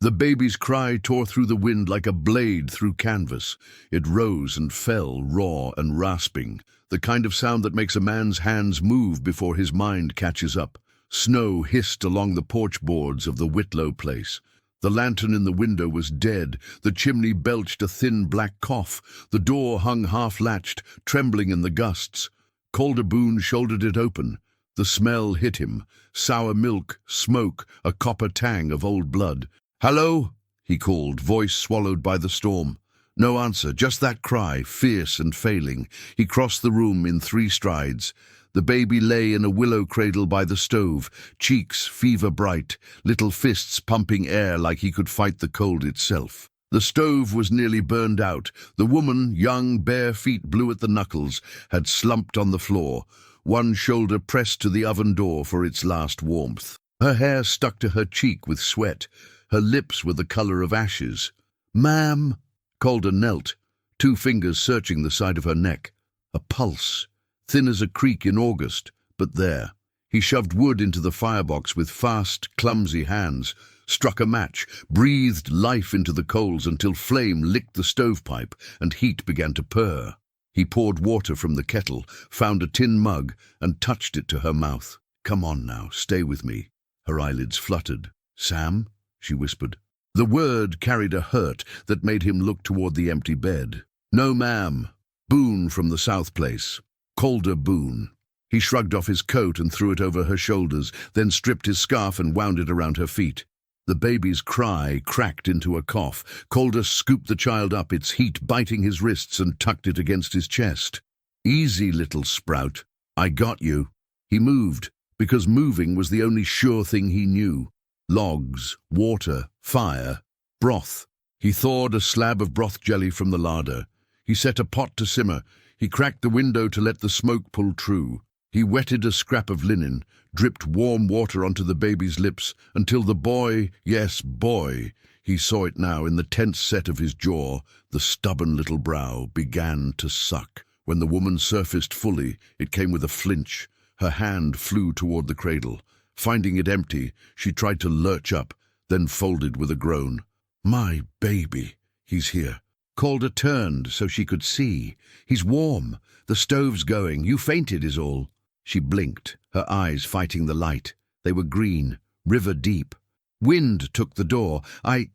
The baby's cry tore through the wind like a blade through canvas. It rose and fell, raw and rasping, the kind of sound that makes a man's hands move before his mind catches up. Snow hissed along the porch boards of the Whitlow place. The lantern in the window was dead. The chimney belched a thin black cough. The door hung half-latched, trembling in the gusts. Calder Boone shouldered it open. The smell hit him. Sour milk, smoke, a copper tang of old blood. "Hello?" he called, voice swallowed by the storm. No answer, just that cry, fierce and failing. He crossed the room in 3 strides. The baby lay in a willow cradle by the stove, cheeks fever-bright, little fists pumping air like he could fight the cold itself. The stove was nearly burned out. The woman, young, bare feet blue at the knuckles, had slumped on the floor, one shoulder pressed to the oven door for its last warmth. Her hair stuck to her cheek with sweat. Her lips were the color of ashes. "Ma'am!" Calder knelt, 2 fingers searching the side of her neck. A pulse, thin as a creek in August, but there. He shoved wood into the firebox with fast, clumsy hands, struck a match, breathed life into the coals until flame licked the stovepipe and heat began to purr. He poured water from the kettle, found a tin mug, and touched it to her mouth. "Come on now, stay with me." Her eyelids fluttered. "Sam?" she whispered. The word carried a hurt that made him look toward the empty bed. "No, ma'am." Boone from the South Place. Calder Boone. He shrugged off his coat and threw it over her shoulders, then stripped his scarf and wound it around her feet. The baby's cry cracked into a cough. Calder scooped the child up, its heat biting his wrists, and tucked it against his chest. "Easy, little sprout. I got you." He moved, because moving was the only sure thing he knew. Logs, water, fire, broth. He thawed a slab of broth jelly from the larder. He set a pot to simmer. He cracked the window to let the smoke pull true. He wetted a scrap of linen, dripped warm water onto the baby's lips, until the boy, yes, boy, he saw it now in the tense set of his jaw, the stubborn little brow, began to suck. When the woman surfaced fully, it came with a flinch. Her hand flew toward the cradle. Finding it empty, she tried to lurch up, then folded with a groan. "My baby, he's here." Calder turned so she could see. "He's warm. The stove's going. You fainted is all." She blinked, her eyes fighting the light. They were green, river deep. "Wind took the door. I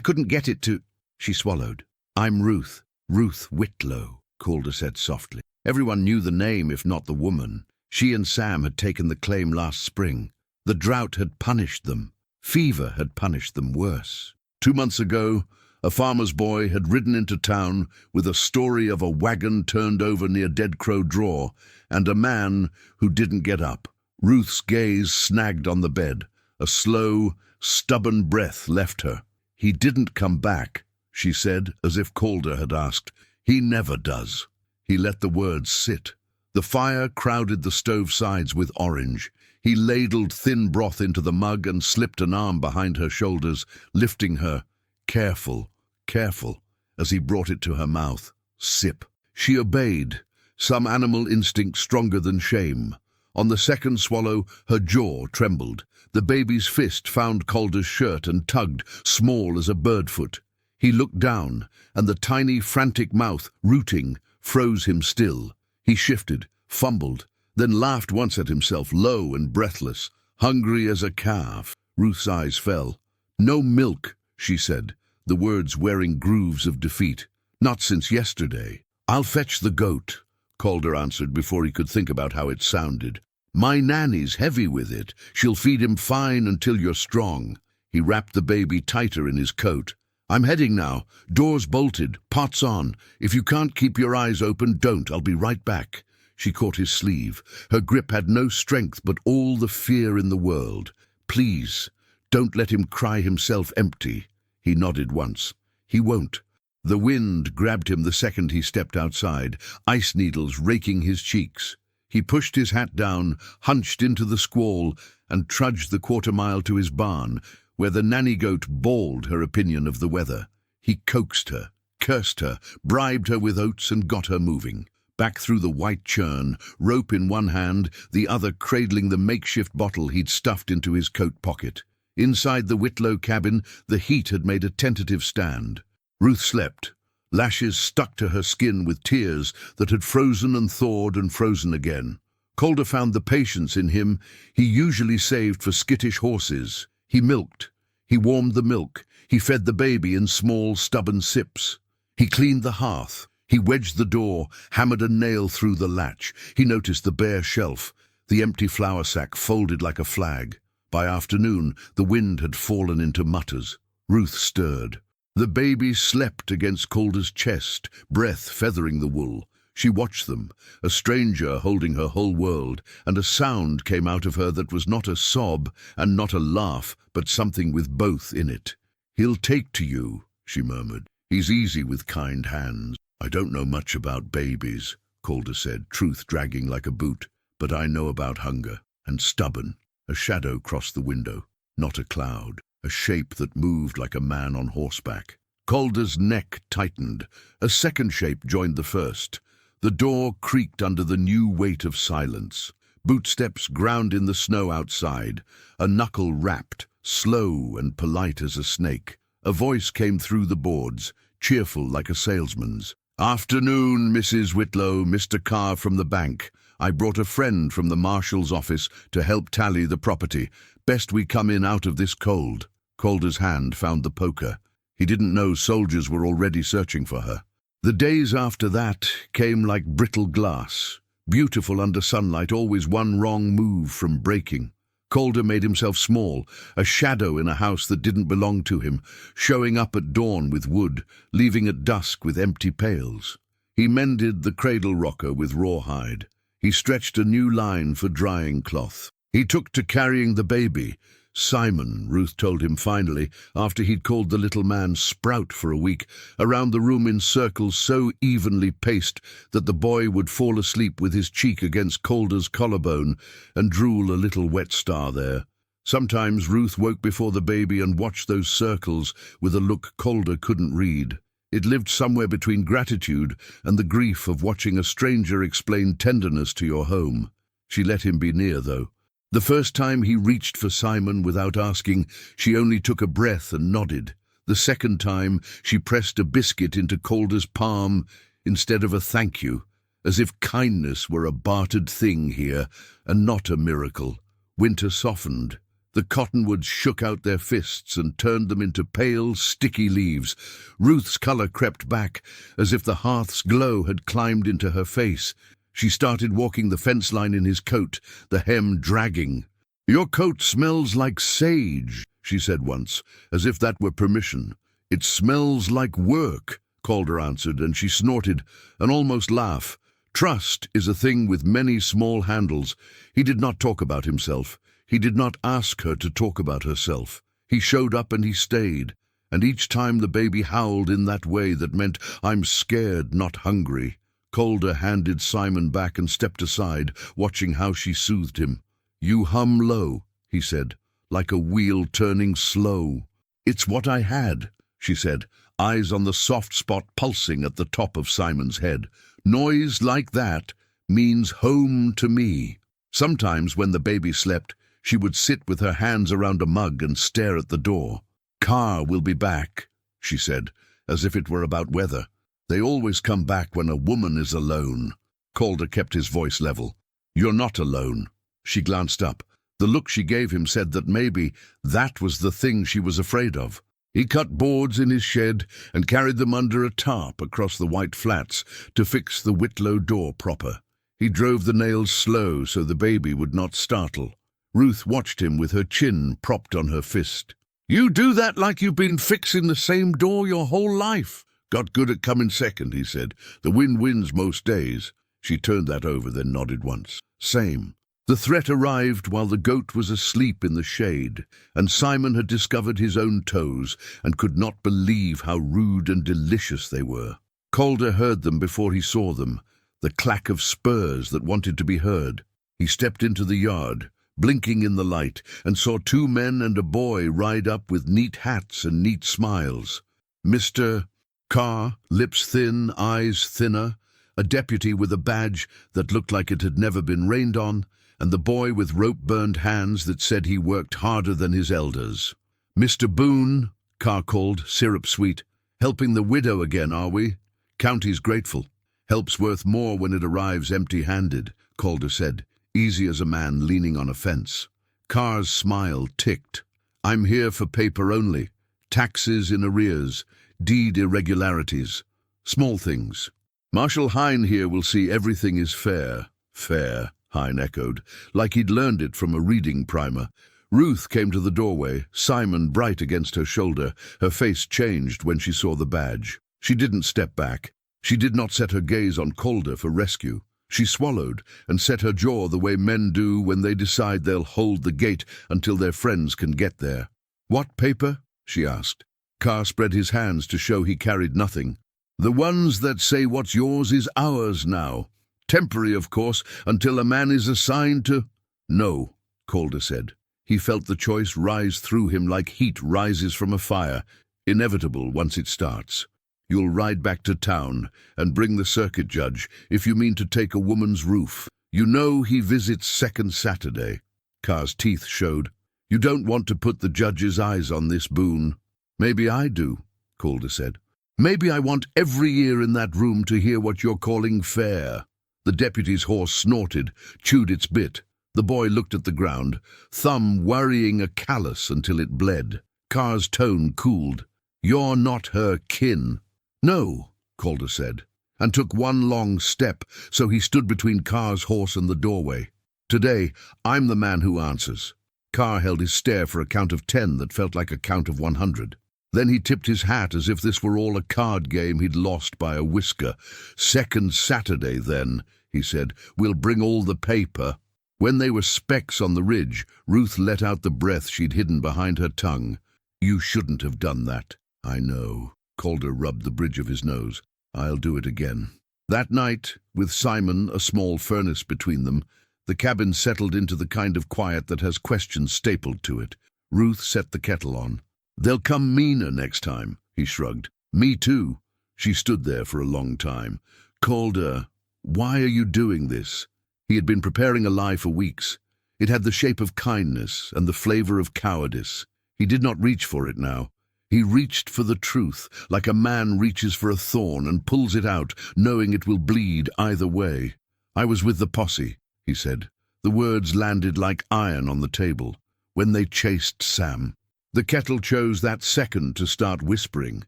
couldn't get it to—" She swallowed. "I'm Ruth Whitlow," Calder said softly. Everyone knew the name, if not the woman. She and Sam had taken the claim last spring. The drought had punished them. Fever had punished them worse. 2 months ago, a farmer's boy had ridden into town with a story of a wagon turned over near Dead Crow Draw and a man who didn't get up. Ruth's gaze snagged on the bed. A slow, stubborn breath left her. "He didn't come back," she said, as if Calder had asked. "He never does." He let the words sit. The fire crowded the stove sides with orange. He ladled thin broth into the mug and slipped an arm behind her shoulders, lifting her. Careful, careful, as he brought it to her mouth. Sip. She obeyed, some animal instinct stronger than shame. On the second swallow, her jaw trembled. The baby's fist found Calder's shirt and tugged, small as a birdfoot. He looked down, and the tiny, frantic mouth, rooting, froze him still. He shifted, fumbled, then laughed once at himself, low and breathless, hungry as a calf. Ruth's eyes fell. "No milk," she said, the words wearing grooves of defeat. "Not since yesterday." "I'll fetch the goat," Calder answered before he could think about how it sounded. "My nanny's heavy with it. She'll feed him fine until you're strong." He wrapped the baby tighter in his coat. "I'm heading now. Doors bolted, pots on. If you can't keep your eyes open, don't. I'll be right back." She caught his sleeve. Her grip had no strength but all the fear in the world. "Please, don't let him cry himself empty." He nodded once. "He won't." The wind grabbed him the second he stepped outside, ice needles raking his cheeks. He pushed his hat down, hunched into the squall, and trudged the quarter-mile to his barn, where the nanny goat bawled her opinion of the weather. He coaxed her, cursed her, bribed her with oats, and got her moving. Back through the white churn, rope in one hand, the other cradling the makeshift bottle he'd stuffed into his coat pocket. Inside the Whitlow cabin, the heat had made a tentative stand. Ruth slept, lashes stuck to her skin with tears that had frozen and thawed and frozen again. Calder found the patience in him he usually saved for skittish horses. He milked. He warmed the milk. He fed the baby in small, stubborn sips. He cleaned the hearth. He wedged the door, hammered a nail through the latch. He noticed the bare shelf, the empty flour sack folded like a flag. By afternoon, the wind had fallen into mutters. Ruth stirred. The baby slept against Calder's chest, breath feathering the wool. She watched them, a stranger holding her whole world, and a sound came out of her that was not a sob and not a laugh, but something with both in it. "He'll take to you," she murmured. "He's easy with kind hands." "I don't know much about babies," Calder said, truth dragging like a boot, "but I know about hunger, and stubborn." A shadow crossed the window, not a cloud, a shape that moved like a man on horseback. Calder's neck tightened. A second shape joined the first. The door creaked under the new weight of silence. Bootsteps ground in the snow outside. A knuckle rapped, slow and polite as a snake. A voice came through the boards, cheerful like a salesman's. "Afternoon, Mrs. Whitlow, Mr. Carr from the bank. I brought a friend from the marshal's office to help tally the property. Best we come in out of this cold." Calder's hand found the poker. He didn't know soldiers were already searching for her. The days after that came like brittle glass, beautiful under sunlight, always one wrong move from breaking. Calder made himself small, a shadow in a house that didn't belong to him, showing up at dawn with wood, leaving at dusk with empty pails. He mended the cradle rocker with rawhide. He stretched a new line for drying cloth. He took to carrying the baby. Simon, Ruth told him finally, after he'd called the little man Sprout for a week, around the room in circles so evenly paced that the boy would fall asleep with his cheek against Calder's collarbone and drool a little wet star there. Sometimes Ruth woke before the baby and watched those circles with a look Calder couldn't read. It lived somewhere between gratitude and the grief of watching a stranger explain tenderness to your home. She let him be near, though. The first time he reached for Simon without asking, she only took a breath and nodded. The second time, she pressed a biscuit into Calder's palm instead of a thank you, as if kindness were a bartered thing here and not a miracle. Winter softened. The cottonwoods shook out their fists and turned them into pale, sticky leaves. Ruth's color crept back, as if the hearth's glow had climbed into her face. She started walking the fence line in his coat, the hem dragging. "Your coat smells like sage," she said once, as if that were permission. "It smells like work," Calder answered, and she snorted, an almost laugh. Trust is a thing with many small handles. He did not talk about himself. He did not ask her to talk about herself. He showed up and he stayed, and each time the baby howled in that way that meant, "I'm scared, not hungry." Calder handed Simon back and stepped aside, watching how she soothed him. "You hum low," he said, "like a wheel turning slow." "It's what I had," she said, eyes on the soft spot pulsing at the top of Simon's head. "Noise like that means home to me." Sometimes when the baby slept, she would sit with her hands around a mug and stare at the door. "Carr will be back," she said, as if it were about weather. "They always come back when a woman is alone." Calder kept his voice level. "You're not alone." She glanced up. The look she gave him said that maybe that was the thing she was afraid of. He cut boards in his shed and carried them under a tarp across the white flats to fix the Whitlow door proper. He drove the nails slow so the baby would not startle. Ruth watched him with her chin propped on her fist. "You do that like you've been fixing the same door your whole life." "Got good at coming second," he said. "The wind wins most days." She turned that over, then nodded once. "Same." The threat arrived while the goat was asleep in the shade, and Simon had discovered his own toes and could not believe how rude and delicious they were. Calder heard them before he saw them, the clack of spurs that wanted to be heard. He stepped into the yard, blinking in the light, and saw two men and a boy ride up with neat hats and neat smiles. Mr. Carr, lips thin, eyes thinner, a deputy with a badge that looked like it had never been rained on, and the boy with rope-burned hands that said he worked harder than his elders. "Mr. Boone," Carr called, syrup sweet. "Helping the widow again, are we? County's grateful. Help's worth more when it arrives empty-handed," Calder said, easy as a man leaning on a fence. Carr's smile ticked. "I'm here for paper only. Taxes in arrears, deed irregularities, small things. Marshal Hine here will see everything is fair." "Fair," Hine echoed, like he'd learned it from a reading primer. Ruth came to the doorway, Simon bright against her shoulder. Her face changed when she saw the badge. She didn't step back. She did not set her gaze on Calder for rescue. She swallowed and set her jaw the way men do when they decide they'll hold the gate until their friends can get there. "What paper?" she asked. Carr spread his hands to show he carried nothing. "The ones that say what's yours is ours now. Temporary, of course, until a man is assigned to—" "No," Calder said. He felt the choice rise through him like heat rises from a fire, inevitable once it starts. "You'll ride back to town and bring the circuit judge if you mean to take a woman's roof. You know he visits second Saturday." Carr's teeth showed. "You don't want to put the judge's eyes on this, Boone." "Maybe I do," Calder said. "Maybe I want every ear in that room to hear what you're calling fair." The deputy's horse snorted, chewed its bit. The boy looked at the ground, thumb worrying a callus until it bled. Carr's tone cooled. "You're not her kin." "No," Calder said, and took one long step, so he stood between Carr's horse and the doorway. "Today, I'm the man who answers." Carr held his stare for a count of 10 that felt like a count of 100. Then he tipped his hat as if this were all a card game he'd lost by a whisker. "Second Saturday, then," he said. "We'll bring all the paper." When they were specks on the ridge, Ruth let out the breath she'd hidden behind her tongue. "You shouldn't have done that." "I know." Calder rubbed the bridge of his nose. "I'll do it again." That night, with Simon, a small furnace between them, the cabin settled into the kind of quiet that has questions stapled to it. Ruth set the kettle on. "They'll come meaner next time," he shrugged. "Me too." She stood there for a long time. "Calder, why are you doing this?" He had been preparing a lie for weeks. It had the shape of kindness and the flavor of cowardice. He did not reach for it now. He reached for the truth, like a man reaches for a thorn and pulls it out, knowing it will bleed either way. "I was with the posse," he said. The words landed like iron on the table. "When they chased Sam." The kettle chose that second to start whispering,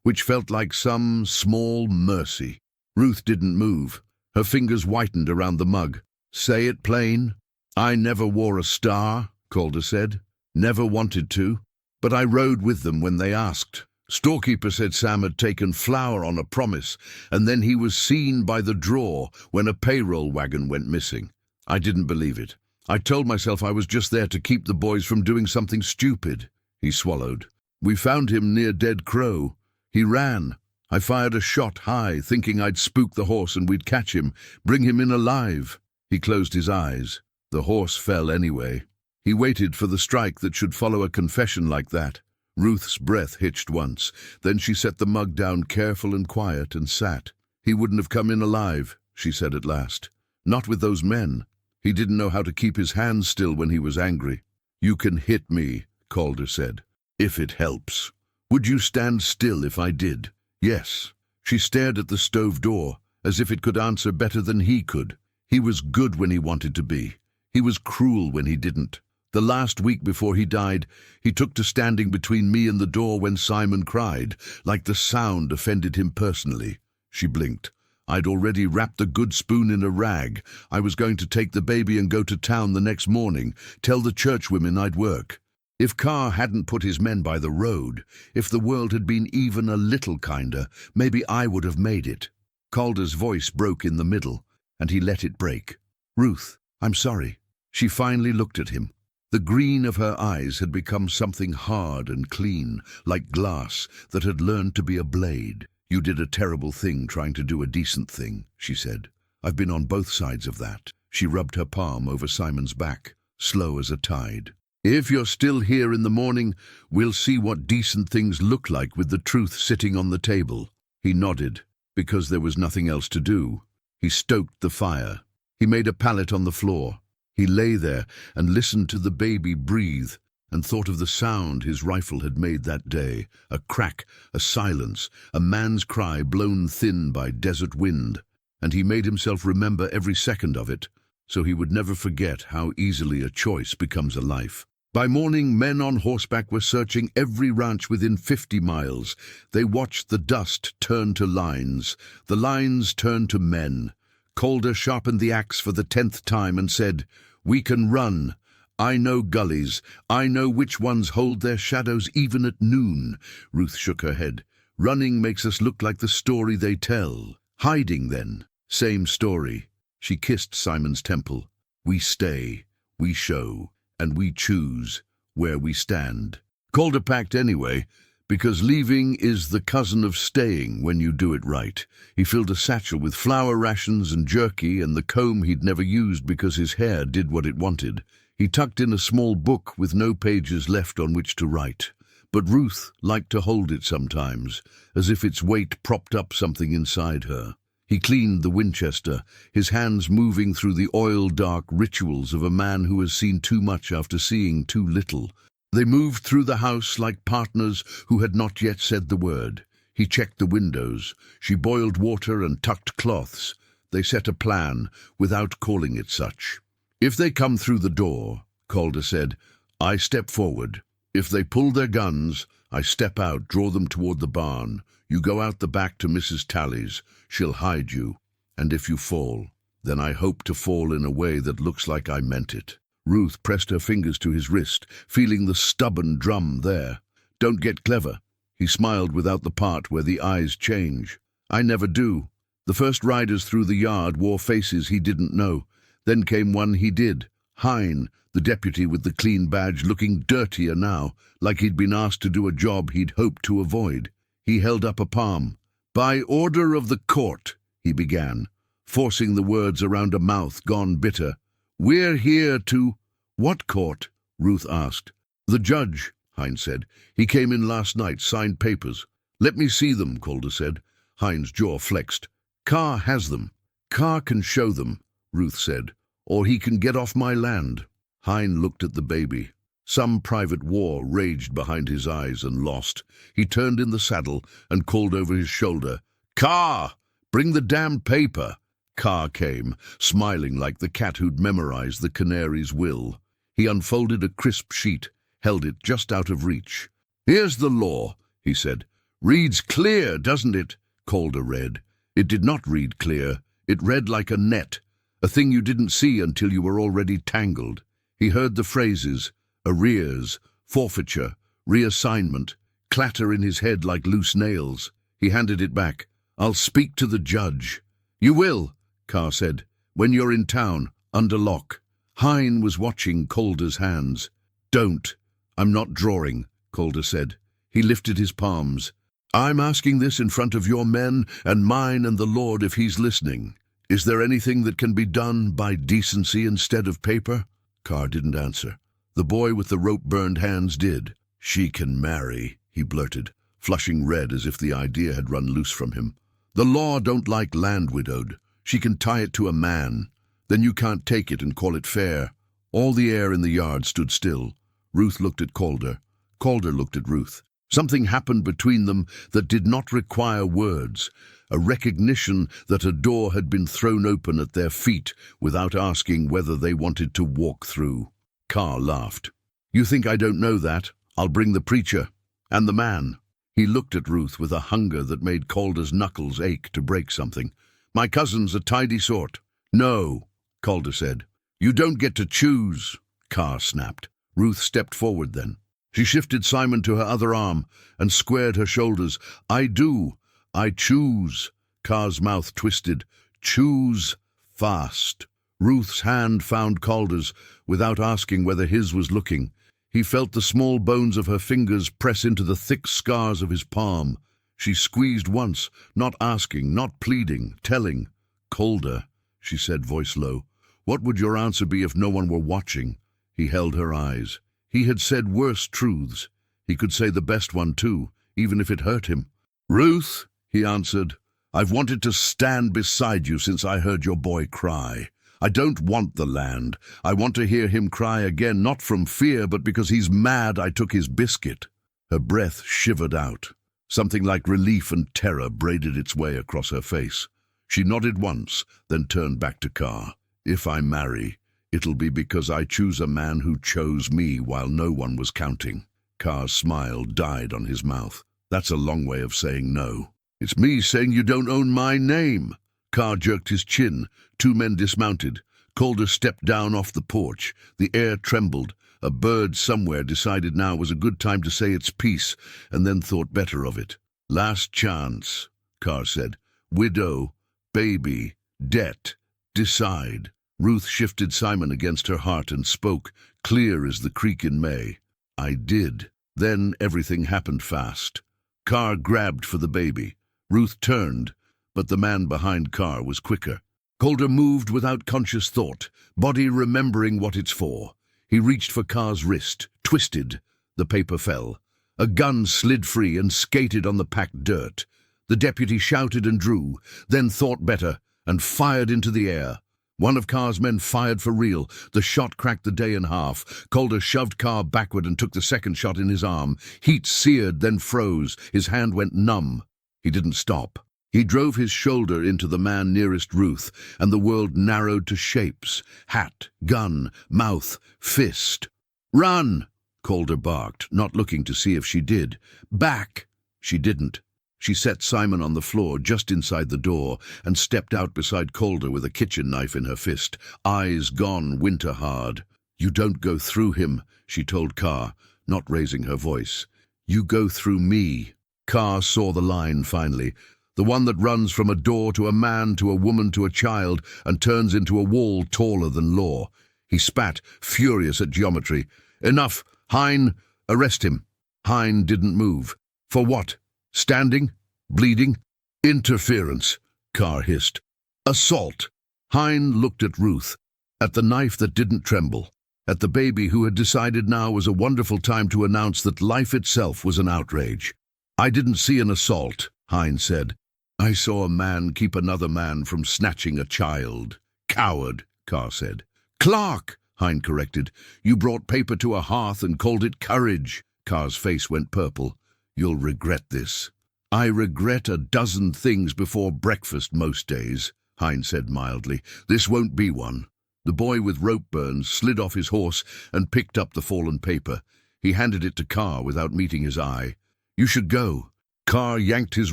which felt like some small mercy. Ruth didn't move. Her fingers whitened around the mug. "Say it plain." "I never wore a star," Calder said. "Never wanted to. But I rode with them when they asked. Storekeeper said Sam had taken flour on a promise, and then he was seen by the drawer when a payroll wagon went missing. I didn't believe it. I told myself I was just there to keep the boys from doing something stupid." He swallowed. "We found him near Dead Crow. He ran. I fired a shot high, thinking I'd spook the horse and we'd catch him, bring him in alive." He closed his eyes. The horse fell anyway. He waited for the strike that should follow a confession like that. Ruth's breath hitched once. Then she set the mug down careful and quiet and sat. "He wouldn't have come in alive," she said at last. "Not with those men." He didn't know how to keep his hands still when he was angry. "You can hit me," Calder said, "if it helps. Would you stand still if I did?" "Yes." She stared at the stove door, as if it could answer better than he could. He was good when he wanted to be. He was cruel when he didn't. The last week before he died, he took to standing between me and the door when Simon cried, like the sound offended him personally. She blinked. "I'd already wrapped the good spoon in a rag. I was going to take the baby and go to town the next morning, tell the churchwomen I'd work. If Carr hadn't put his men by the road, if the world had been even a little kinder, maybe I would have made it." Calder's voice broke in the middle, and he let it break. "Ruth, I'm sorry." She finally looked at him. The green of her eyes had become something hard and clean, like glass that had learned to be a blade. "You did a terrible thing trying to do a decent thing," she said. "I've been on both sides of that." She rubbed her palm over Simon's back, slow as a tide. "If you're still here in the morning, we'll see what decent things look like with the truth sitting on the table." He nodded, because there was nothing else to do. He stoked the fire. He made a pallet on the floor. He lay there and listened to the baby breathe and thought of the sound his rifle had made that day, a crack, a silence, a man's cry blown thin by desert wind, and he made himself remember every second of it, so he would never forget how easily a choice becomes a life. By morning, men on horseback were searching every ranch within 50 miles. They watched the dust turn to lines, the lines turn to men. Calder sharpened the axe for the 10th time and said, "We can run. I know gullies. I know which ones hold their shadows even at noon." Ruth shook her head. "Running makes us look like the story they tell. Hiding, then, same story." She kissed Simon's temple. "We stay, we show, and we choose where we stand." Calder packed anyway, because leaving is the cousin of staying when you do it right. He filled a satchel with flour rations and jerky and the comb he'd never used because his hair did what it wanted. He tucked in a small book with no pages left on which to write. But Ruth liked to hold it sometimes, as if its weight propped up something inside her. He cleaned the Winchester, his hands moving through the oil-dark rituals of a man who has seen too much after seeing too little. They moved through the house like partners who had not yet said the word. He checked the windows. She boiled water and tucked cloths. They set a plan, without calling it such. "If they come through the door," Calder said, "I step forward. If they pull their guns, I step out, draw them toward the barn. You go out the back to Mrs. Talley's. She'll hide you. And if you fall, then I hope to fall in a way that looks like I meant it." Ruth pressed her fingers to his wrist, feeling the stubborn drum there. "Don't get clever." He smiled without the part where the eyes change. "I never do." The first riders through the yard wore faces he didn't know. Then came one he did. Hine, the deputy with the clean badge, looking dirtier now, like he'd been asked to do a job he'd hoped to avoid. He held up a palm. "By order of the court," he began, forcing the words around a mouth gone bitter. "We're here to—" "What court?" Ruth asked. "The judge," Hine said. "He came in last night, signed papers." "Let me see them," Calder said. Hine's jaw flexed. "Carr has them." "Carr can show them," Ruth said, "or he can get off my land." Hine looked at the baby. Some private war raged behind his eyes and lost. He turned in the saddle and called over his shoulder, "Carr, bring the damn paper." Carr came, smiling like the cat who'd memorized the canary's will. He unfolded a crisp sheet, held it just out of reach. "Here's the law," he said. "Reads clear, doesn't it?" Calder read. It did not read clear. It read like a net, a thing you didn't see until you were already tangled. He heard the phrases, arrears, forfeiture, reassignment, clatter in his head like loose nails. He handed it back. "I'll speak to the judge." "You will," Carr said, "when you're in town, under lock." Hine was watching Calder's hands. "Don't. I'm not drawing," Calder said. He lifted his palms. "I'm asking this in front of your men and mine and the Lord if he's listening. Is there anything that can be done by decency instead of paper?" Carr didn't answer. The boy with the rope-burned hands did. "She can marry," he blurted, flushing red as if the idea had run loose from him. "The law don't like land widowed. She can tie it to a man. Then you can't take it and call it fair." All the air in the yard stood still. Ruth looked at Calder. Calder looked at Ruth. Something happened between them that did not require words, a recognition that a door had been thrown open at their feet without asking whether they wanted to walk through. Carr laughed. "You think I don't know that? I'll bring the preacher. And the man." He looked at Ruth with a hunger that made Calder's knuckles ache to break something. "My cousin's a tidy sort." "No," Calder said. "You don't get to choose," Carr snapped. Ruth stepped forward then. She shifted Simon to her other arm and squared her shoulders. "I do. I choose." Carr's mouth twisted. "Choose fast." Ruth's hand found Calder's without asking whether his was looking. He felt the small bones of her fingers press into the thick scars of his palm. She squeezed once, not asking, not pleading, telling. "Calder," she said, voice low, "what would your answer be if no one were watching?" He held her eyes. He had said worse truths. He could say the best one too, even if it hurt him. "Ruth," he answered, "I've wanted to stand beside you since I heard your boy cry. I don't want the land. I want to hear him cry again, not from fear, but because he's mad I took his biscuit." Her breath shivered out. Something like relief and terror braided its way across her face. She nodded once, then turned back to Carr. "If I marry, it'll be because I choose a man who chose me while no one was counting." Carr's smile died on his mouth. "That's a long way of saying no." "It's me saying you don't own my name." Carr jerked his chin. Two men dismounted. Calder stepped down off the porch. The air trembled. A bird somewhere decided now was a good time to say its piece, and then thought better of it. "Last chance," Carr said. "Widow, baby, debt. Decide." Ruth shifted Simon against her heart and spoke, clear as the creek in May. "I did." Then everything happened fast. Carr grabbed for the baby. Ruth turned, but the man behind Carr was quicker. Calder moved without conscious thought, body remembering what it's for. He reached for Carr's wrist, twisted. The paper fell. A gun slid free and skated on the packed dirt. The deputy shouted and drew, then thought better, and fired into the air. One of Carr's men fired for real. The shot cracked the day in half. Calder shoved Carr backward and took the second shot in his arm. Heat seared, then froze. His hand went numb. He didn't stop. He drove his shoulder into the man nearest Ruth, and the world narrowed to shapes. Hat, gun, mouth, fist. "Run!" Calder barked, not looking to see if she did. "Back!" She didn't. She set Simon on the floor just inside the door and stepped out beside Calder with a kitchen knife in her fist, eyes gone winter-hard. "You don't go through him," she told Carr, not raising her voice. "You go through me." Carr saw the line finally, the one that runs from a door to a man to a woman to a child and turns into a wall taller than law. He spat, furious at geometry. "Enough! Hein, arrest him." Hein didn't move. "For what? Standing? Bleeding? Interference," Carr hissed. "Assault." Hein looked at Ruth, at the knife that didn't tremble, at the baby who had decided now was a wonderful time to announce that life itself was an outrage. "I didn't see an assault," Hein said. "I saw a man keep another man from snatching a child." "Coward," Carr said. "Clark," Hein corrected. "You brought paper to a hearth and called it courage." Carr's face went purple. "You'll regret this." "I regret a dozen things before breakfast most days," Hein said mildly. "This won't be one." The boy with rope burns slid off his horse and picked up the fallen paper. He handed it to Carr without meeting his eye. "You should go." Carr yanked his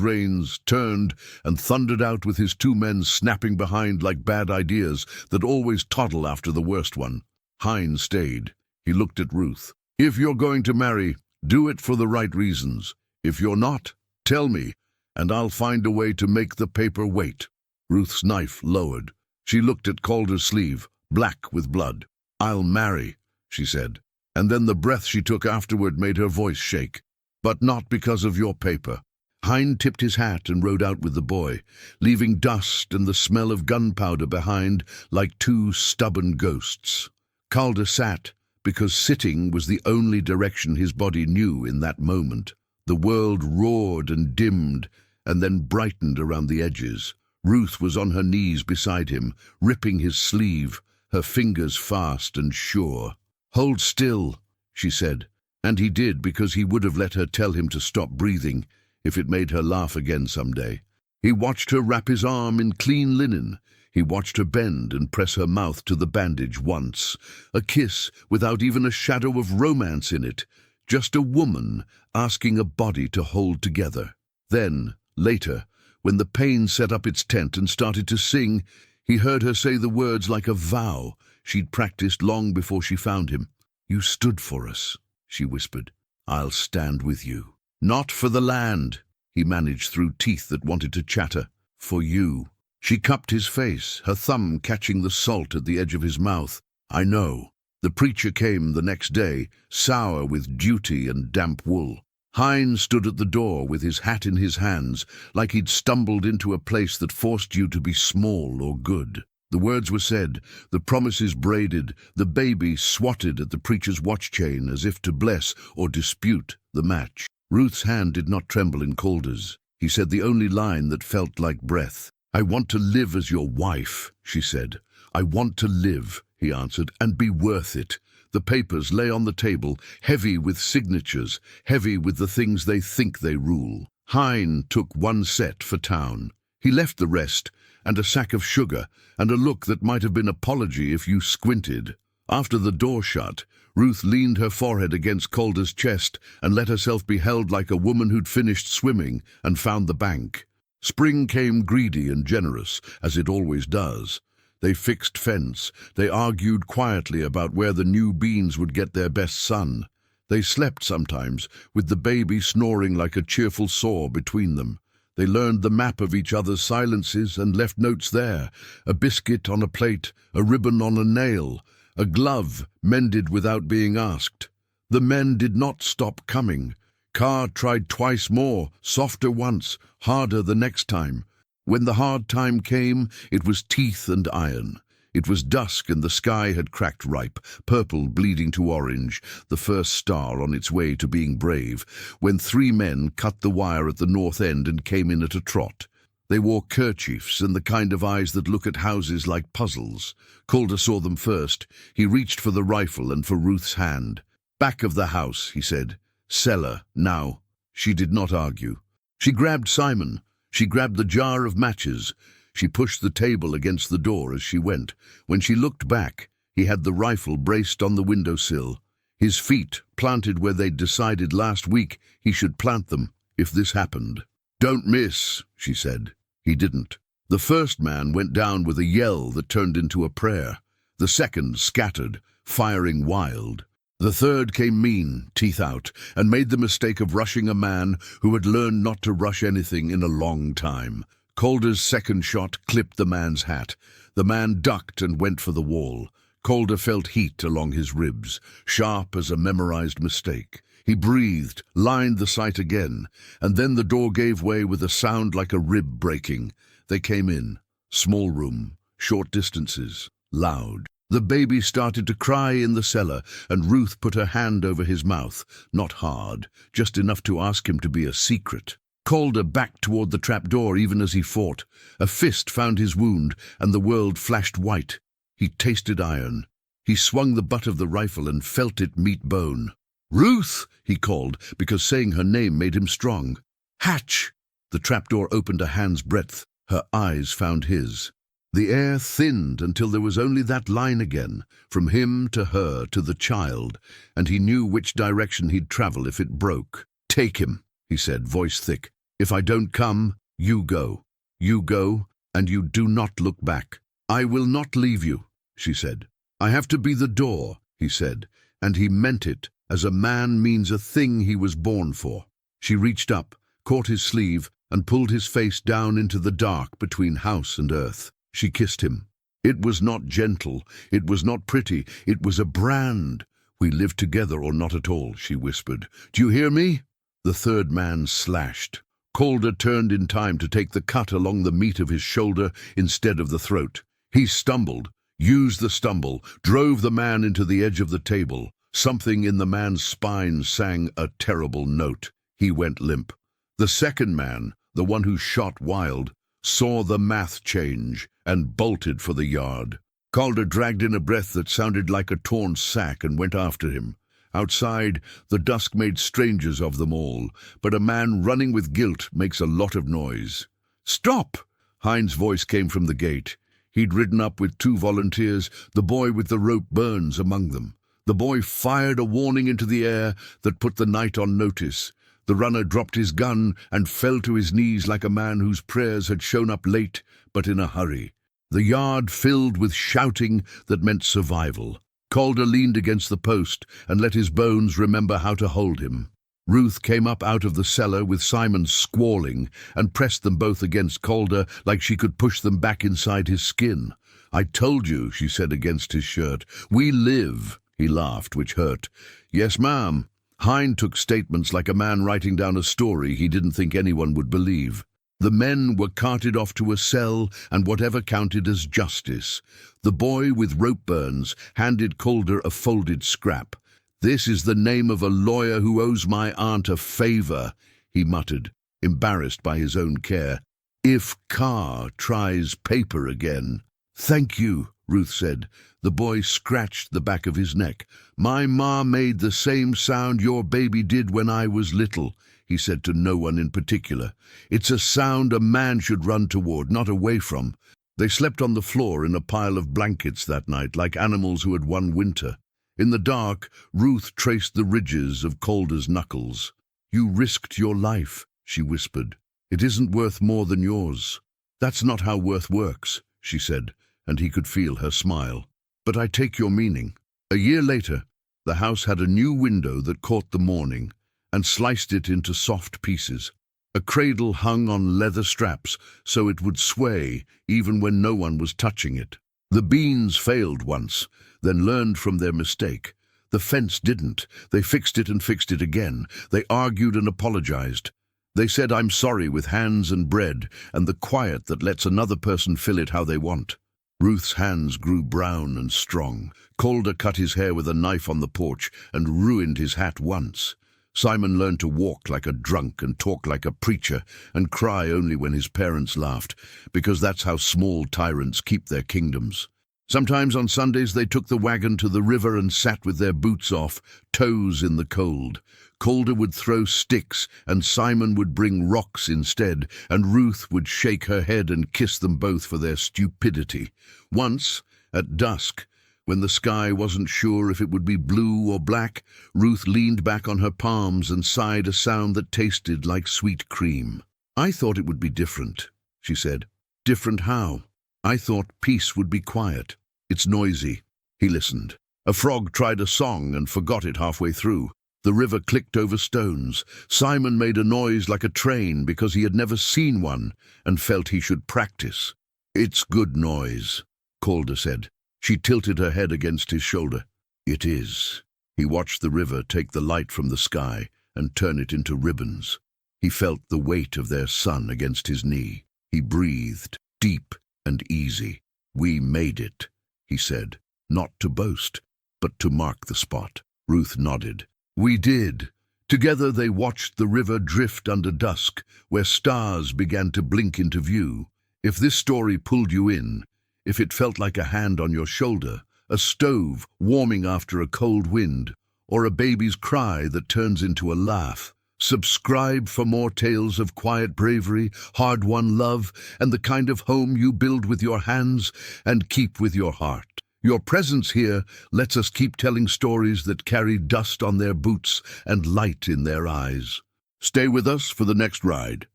reins, turned, and thundered out with his two men snapping behind like bad ideas that always toddle after the worst one. Hein stayed. He looked at Ruth. "If you're going to marry, do it for the right reasons. If you're not, tell me, and I'll find a way to make the paper wait." Ruth's knife lowered. She looked at Calder's sleeve, black with blood. "I'll marry," she said, and then the breath she took afterward made her voice shake. "But not because of your paper." Hein tipped his hat and rode out with the boy, leaving dust and the smell of gunpowder behind like two stubborn ghosts. Calder sat, because sitting was the only direction his body knew in that moment. The world roared and dimmed, and then brightened around the edges. Ruth was on her knees beside him, ripping his sleeve, her fingers fast and sure. "Hold still," she said, and he did because he would have let her tell him to stop breathing if it made her laugh again someday. He watched her wrap his arm in clean linen. He watched her bend and press her mouth to the bandage once. A kiss without even a shadow of romance in it. Just a woman asking a body to hold together. Then, later, when the pain set up its tent and started to sing, he heard her say the words like a vow she'd practiced long before she found him. "You stood for us," she whispered. "I'll stand with you." "Not for the land," he managed through teeth that wanted to chatter. "For you." She cupped his face, her thumb catching the salt at the edge of his mouth. "I know." The preacher came the next day, sour with duty and damp wool. Hein stood at the door with his hat in his hands, like he'd stumbled into a place that forced you to be small or good. The words were said, the promises braided, the baby swatted at the preacher's watch chain as if to bless or dispute the match. Ruth's hand did not tremble in Calder's. He said the only line that felt like breath. "I want to live as your wife," she said. "I want to live," he answered, "and be worth it." The papers lay on the table, heavy with signatures, heavy with the things they think they rule. Hein took one set for town. He left the rest, and a sack of sugar, and a look that might have been apology if you squinted. After the door shut, Ruth leaned her forehead against Calder's chest and let herself be held like a woman who'd finished swimming and found the bank. Spring came greedy and generous, as it always does. They fixed fence. They argued quietly about where the new beans would get their best sun. They slept sometimes, with the baby snoring like a cheerful saw between them. They learned the map of each other's silences and left notes there, a biscuit on a plate, a ribbon on a nail, a glove mended without being asked. The men did not stop coming. Carr tried twice more, softer once, harder the next time. When the hard time came, it was teeth and iron. It was dusk and the sky had cracked ripe, purple bleeding to orange, the first star on its way to being brave, when 3 men cut the wire at the north end and came in at a trot. They wore kerchiefs and the kind of eyes that look at houses like puzzles. Calder saw them first. He reached for the rifle and for Ruth's hand. "Back of the house," he said. "Cellar, now." She did not argue. She grabbed Simon. She grabbed the jar of matches. She pushed the table against the door as she went. When she looked back, he had the rifle braced on the windowsill. His feet planted where they'd decided last week he should plant them if this happened. "Don't miss," she said. He didn't. The first man went down with a yell that turned into a prayer. The second scattered, firing wild. The third came mean, teeth out, and made the mistake of rushing a man who had learned not to rush anything in a long time. Calder's second shot clipped the man's hat. The man ducked and went for the wall. Calder felt heat along his ribs, sharp as a memorized mistake. He breathed, lined the sight again, and then the door gave way with a sound like a rib breaking. They came in. Small room, short distances, loud. The baby started to cry in the cellar, and Ruth put her hand over his mouth, not hard, just enough to ask him to be a secret. Calder backed toward the trapdoor even as he fought. A fist found his wound, and the world flashed white. He tasted iron. He swung the butt of the rifle and felt it meet bone. "Ruth!" he called, because saying her name made him strong. "Hatch!" The trapdoor opened a hand's breadth. Her eyes found his. The air thinned until there was only that line again, from him to her to the child, and he knew which direction he'd travel if it broke. "Take him," he said, voice thick. "If I don't come, you go. You go, and you do not look back." "I will not leave you," she said. "I have to be the door," he said, and he meant it, as a man means a thing he was born for. She reached up, caught his sleeve, and pulled his face down into the dark between house and earth. She kissed him. It was not gentle, it was not pretty, it was a brand. "We live together or not at all," she whispered. "Do you hear me?" The third man slashed. Calder turned in time to take the cut along the meat of his shoulder instead of the throat. He stumbled, used the stumble, drove the man into the edge of the table. Something in the man's spine sang a terrible note. He went limp. The second man, the one who shot wild, saw the math change and bolted for the yard. Calder dragged in a breath that sounded like a torn sack and went after him. Outside, the dusk made strangers of them all, but a man running with guilt makes a lot of noise. "Stop!" Hein's voice came from the gate. He'd ridden up with 2 volunteers, the boy with the rope burns among them. The boy fired a warning into the air that put the night on notice. The runner dropped his gun and fell to his knees like a man whose prayers had shown up late, but in a hurry. The yard filled with shouting that meant survival. Calder leaned against the post and let his bones remember how to hold him. Ruth came up out of the cellar with Simon squalling and pressed them both against Calder like she could push them back inside his skin. "I told you," she said against his shirt. "We live." He laughed, which hurt. "Yes, ma'am." Hein took statements like a man writing down a story he didn't think anyone would believe. The men were carted off to a cell and whatever counted as justice. The boy with rope burns handed Calder a folded scrap. "This is the name of a lawyer who owes my aunt a favor," he muttered, embarrassed by his own care. "If Carr tries paper again." "Thank you," Ruth said. The boy scratched the back of his neck. "My ma made the same sound your baby did when I was little," he said to no one in particular. "It's a sound a man should run toward, not away from." They slept on the floor in a pile of blankets that night, like animals who had won winter. In the dark, Ruth traced the ridges of Calder's knuckles. "You risked your life," she whispered. "It isn't worth more than yours." "That's not how worth works," she said, and he could feel her smile. "But I take your meaning." A year later, the house had a new window that caught the morning and sliced it into soft pieces. A cradle hung on leather straps so it would sway even when no one was touching it. The beans failed once, then learned from their mistake. The fence didn't. They fixed it and fixed it again. They argued and apologized. They said, "I'm sorry," with hands and bread, and the quiet that lets another person fill it how they want. Ruth's hands grew brown and strong. Calder cut his hair with a knife on the porch and ruined his hat once. Simon learned to walk like a drunk and talk like a preacher and cry only when his parents laughed, because that's how small tyrants keep their kingdoms. Sometimes on Sundays they took the wagon to the river and sat with their boots off, toes in the cold. Calder would throw sticks and Simon would bring rocks instead, and Ruth would shake her head and kiss them both for their stupidity. Once, at dusk, when the sky wasn't sure if it would be blue or black, Ruth leaned back on her palms and sighed a sound that tasted like sweet cream. "I thought it would be different," she said. "Different how?" "I thought peace would be quiet. It's noisy." He listened. A frog tried a song and forgot it halfway through. The river clicked over stones. Simon made a noise like a train because he had never seen one and felt he should practice. "It's good noise," Calder said. She tilted her head against his shoulder. "It is." He watched the river take the light from the sky and turn it into ribbons. He felt the weight of their sun against his knee. He breathed, deep and easy. "We made it," he said, not to boast, but to mark the spot. Ruth nodded. "We did." Together they watched the river drift under dusk, where stars began to blink into view. If this story pulled you in, if it felt like a hand on your shoulder, a stove warming after a cold wind, or a baby's cry that turns into a laugh, subscribe for more tales of quiet bravery, hard-won love, and the kind of home you build with your hands and keep with your heart. Your presence here lets us keep telling stories that carry dust on their boots and light in their eyes. Stay with us for the next ride.